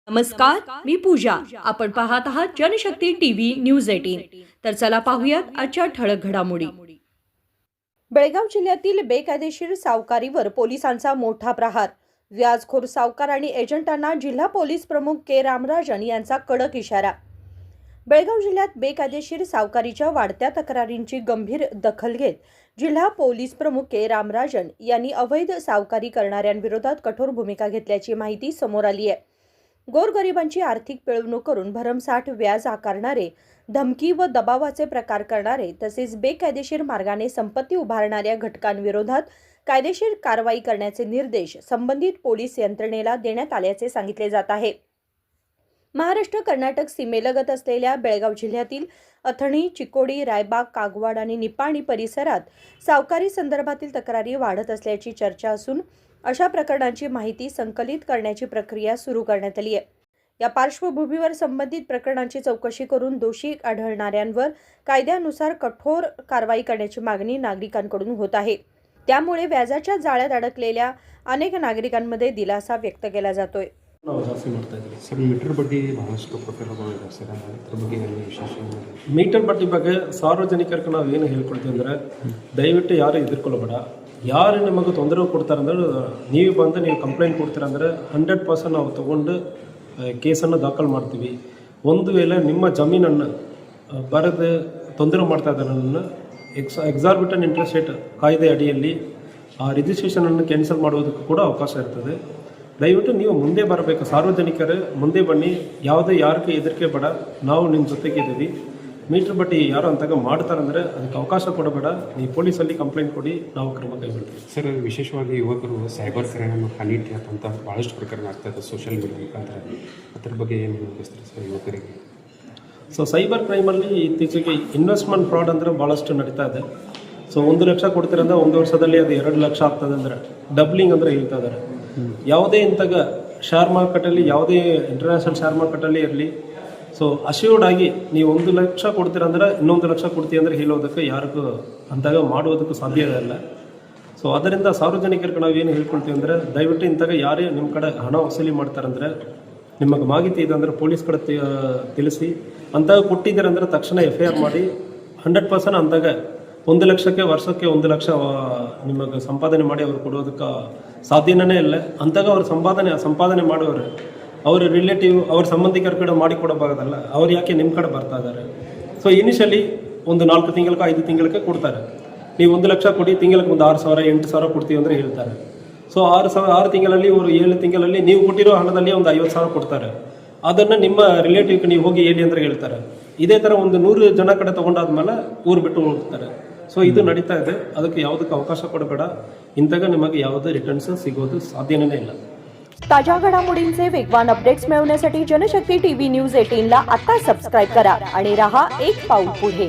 नमस्कार, मी पूजा. आपण पाहत आहात जनशक्ती टीव्ही न्यूज 18. तर चला पाहूयात आजच्या ठळक घडामोडी. बेळगाव जिल्ह्यातील बेकायदेशीर सावकारीवर पोलिसांचा मोठा प्रहार. व्याजखोर सावकार आणि एजंटांना जिल्हा पोलीस प्रमुख के रामराजन यांचा कडक इशारा. बेळगाव जिल्ह्यात बेकायदेशीर सावकारीच्या वाढत्या तक्रारींची गंभीर दखल घेत जिल्हा पोलीस प्रमुख के रामराजन यांनी अवैध सावकारी करणाऱ्यांविरोधात कठोर भूमिका घेतल्याची माहिती समोर आली आहे. गोरगरिबांची आर्थिक पिळवणूक करून भरमसाठ व्याज आकारणारे, धमकी व दबावाचे प्रकार करणारे तसेच बेकायदेशीर मार्गाने संपत्ती उभारणाऱ्या घटकांविरोधात कायदेशीर कारवाई करण्याचे निर्देश संबंधित पोलीस यंत्रणेला देण्यात आल्याचे सांगितले जात आहे. महाराष्ट्र कर्नाटक सीमेलगत असलेल्या बेळगाव जिल्ह्यातील अथणी, चिकोडी, रायबाग, कागवाड आणि निपाणी परिसरात सावकारी संदर्भातील तक्रारी वाढत असल्याची चर्चा असून अशा प्रकरणांची माहिती संकलित करण्याची प्रक्रिया सुरू करण्यात आली आहे. या पार्श्वभूमीवर संबंधित प्रकरणांची चौकशी करून दोषी आढळणाऱ्यांवर कायद्यानुसार कठोर कारवाई करण्याची मागणी नागरिकांकडून होत आहे. त्यामुळे व्याजाच्या जाळ्यात अडकलेल्या अनेक नागरिकांमध्ये दिलासा व्यक्त केला जातोय. ನಾವು ಜಾಸ್ತಿ ಮಾಡ್ತಾ ಇದ್ದೀವಿ ಸರ್ ಮೀಟರ್ ಬಡ್ಡಿ ಬಹಳಷ್ಟು ಪ್ರಕರಣಗಳಿದೆ ಸರ್, ಅದ್ರ ಬಗ್ಗೆ ಏನು ವಿಶೇಷ? ಮೀಟರ್ ಬಡ್ಡಿ ಬಗ್ಗೆ ಸಾರ್ವಜನಿಕರಿಗೆ ನಾವು ಏನು ಹೇಳ್ಕೊಳ್ತೀವಿ ಅಂದರೆ, ದಯವಿಟ್ಟು ಯಾರು ಹೆದರ್ಕೊಳ್ಳಬೇಡ. ಯಾರು ನಿಮಗೆ ತೊಂದರೆ ಕೊಡ್ತಾರಂದ್ರೆ ನೀವು ಬಂದು ನೀವು ಕಂಪ್ಲೇಂಟ್ ಕೊಡ್ತೀರಂದ್ರೆ 100% ನಾವು ತೊಗೊಂಡು ಕೇಸನ್ನು ದಾಖಲು ಮಾಡ್ತೀವಿ. ಒಂದು ವೇಳೆ ನಿಮ್ಮ ಜಮೀನನ್ನು ಬರೆದು ತೊಂದರೆ ಮಾಡ್ತಾ ಇದ್ದಾರೆ, ಎಕ್ಸಾರ್ಬಿಟೆಂಟ್ ಇಂಟ್ರೆಸ್ಟ್ ರೇಟ್ ಕಾಯ್ದೆ ಅಡಿಯಲ್ಲಿ ಆ ರಿಜಿಸ್ಟ್ರೇಷನನ್ನು ಕ್ಯಾನ್ಸಲ್ ಮಾಡೋದಕ್ಕೂ ಕೂಡ ಅವಕಾಶ ಇರ್ತದೆ. ದಯವಿಟ್ಟು ನೀವು ಮುಂದೆ ಬರಬೇಕು, ಸಾರ್ವಜನಿಕರು ಮುಂದೆ ಬನ್ನಿ, ಯಾವುದೇ ಯಾರಿಗೆ ಹೆದರಿಕೆ ಬೇಡ, ನಾವು ನಿಮ್ಮ ಜೊತೆಗಿದ್ದೀವಿ. ಮೀಟರ್ ಬಡ್ಡಿ ಯಾರು ಅಂತಾಗ ಮಾಡ್ತಾರಂದರೆ ಅದಕ್ಕೆ ಅವಕಾಶ ಕೊಡಬೇಡ, ನೀವು ಪೊಲೀಸಲ್ಲಿ ಕಂಪ್ಲೇಂಟ್ ಕೊಡಿ, ನಾವು ಕ್ರಮ ಕೈಗೊಳ್ತೀವಿ. ಸರ್, ವಿಶೇಷವಾಗಿ ಯುವಕರು ಸೈಬರ್ ಕ್ರೈಮ್ ಹನಿಟ್ಟಿ ಅಂತ ಭಾಳಷ್ಟು ಪ್ರಕರಣ ಆಗ್ತದೆ ಸೋಷಿಯಲ್ ಮೀಡಿಯಾ ಮುಖಾಂತರ. ಅದ್ರ ಬಗ್ಗೆ ಏನು ಹೇಳ್ತೀರಿ ಸರ್ ಯುವಕರಿಗೆ? ಸೊ ಸೈಬರ್ ಕ್ರೈಮಲ್ಲಿ ಇತ್ತೀಚೆಗೆ ಇನ್ವೆಸ್ಟ್ಮೆಂಟ್ ಫ್ರಾಡ್ ಅಂದರೆ ಭಾಳಷ್ಟು ನಡೀತಾ ಇದೆ. ಸೊ 1 ಲಕ್ಷ ಕೊಡ್ತೀರಂದ್ರೆ 1 ವರ್ಷದಲ್ಲಿ ಅದು 2 ಲಕ್ಷ ಆಗ್ತದೆ ಅಂದರೆ ಡಬ್ಲಿಂಗ್ ಅಂದರೆ ಹೇಳ್ತಾ ಇದ್ದಾರೆ. ಯಾವುದೇ ಇಂತಾಗ ಶೇರ್ ಮಾರ್ಕೆಟಲ್ಲಿ, ಯಾವುದೇ ಇಂಟರ್ನ್ಯಾಷನಲ್ ಶೇರ್ ಮಾರ್ಕೆಟಲ್ಲಿ ಇರಲಿ, ಸೊ ಅಶ್ಯೂರ್ಡ್ ಆಗಿ ನೀವು 1 ಲಕ್ಷ ಕೊಡ್ತೀರಂದ್ರೆ ಇನ್ನೊಂದು ಲಕ್ಷ ಕೊಡ್ತೀವಿ ಅಂದರೆ ಹೇಳೋದಕ್ಕೆ ಯಾರಿಗೂ ಅಂತಾಗ ಮಾಡುವುದಕ್ಕೂ ಸಾಧ್ಯ ಇಲ್ಲ. ಸೊ ಅದರಿಂದ ಸಾರ್ವಜನಿಕರಿಗೆ ನಾವು ಏನು ಹೇಳ್ಕೊಳ್ತೀವಿ ಅಂದರೆ, ದಯವಿಟ್ಟು ಇಂತಾಗ ಯಾರೇ ನಿಮ್ಮ ಕಡೆ ಹಣ ವಸೂಲಿ ಮಾಡ್ತಾರಂದರೆ ನಿಮಗೆ ಮಾಹಿತಿ ಇದೆ ಅಂದರೆ ಪೊಲೀಸ್ ಕಡೆ ತಿಳಿಸಿ. ಅಂತಾಗ ಕೊಟ್ಟಿದ್ದೀರಂದ್ರೆ ತಕ್ಷಣ FIR ಮಾಡಿ 100% ಅಂತಾಗ 1 ಲಕ್ಷಕ್ಕೆ ವರ್ಷಕ್ಕೆ 1 ಲಕ್ಷ ನಿಮಗೆ ಸಂಪಾದನೆ ಮಾಡಿ ಅವ್ರು ಕೊಡೋದಕ್ಕೆ ಸಾಧ್ಯನೇ ಇಲ್ಲ. ಅಂತಾಗ ಅವ್ರು ಸಂಪಾದನೆ ಮಾಡೋರು ಅವ್ರ ರಿಲೇಟಿವ್, ಅವ್ರ ಸಂಬಂಧಿಕರ ಕಡೆ ಮಾಡಿ ಕೊಡೋದಾಗಲ್ಲ, ಅವ್ರು ಯಾಕೆ ನಿಮ್ಮ ಕಡೆ ಬರ್ತಾ ಇದ್ದಾರೆ. ಸೊ ಇನಿಷಿಯಲಿ ಒಂದು 4 ತಿಂಗಳಿಗೆ 5 ತಿಂಗಳಿಗೆ ಕೊಡ್ತಾರೆ. ನೀವು 1 ಲಕ್ಷ ಕೊಡಿ, ತಿಂಗಳಿಗೆ ಒಂದು 6,000 8,000 ಕೊಡ್ತೀವಿ ಅಂದರೆ ಹೇಳ್ತಾರೆ. ಸೊ 6 ತಿಂಗಳಲ್ಲಿ ಅವರು 7 ತಿಂಗಳಲ್ಲಿ ನೀವು ಕೊಟ್ಟಿರೋ ಹಣದಲ್ಲಿ ಒಂದು 50,000 ಕೊಡ್ತಾರೆ. ಅದನ್ನು ನಿಮ್ಮ ರಿಲೇಟಿವ್ಗೆ ನೀವು ಹೋಗಿ ಹೇಳಿ ಅಂದರೆ ಹೇಳ್ತಾರೆ. ಇದೇ ಥರ ಒಂದು 100 ಜನ ಕಡೆ ತೊಗೊಂಡಾದ್ಮೇಲೆ ಊರು ಬಿಟ್ಟು ಹೋಗ್ತಾರೆ. ಸೊ ಇದು ನಡೀತಾ ಇದೆ. ಅದಕ್ಕೆ ಯಾವುದಕ್ಕೆ ಅವಕಾಶ ಕೊಡಬೇಡ. ಇಂತಾಗ ನಿಮಗೆ ಯಾವುದೇ ರಿಟರ್ನ್ಸ್ ಸಿಗೋದು ಸಾಧ್ಯನೇ ಇಲ್ಲ. ताज्या घडामोडींचे वेगवान अपडेट्स मिळवण्यासाठी जनशक्ती टीव्ही न्यूज 18 ला आता सबस्क्राइब करा आणि रहा एक पाऊल पुढे.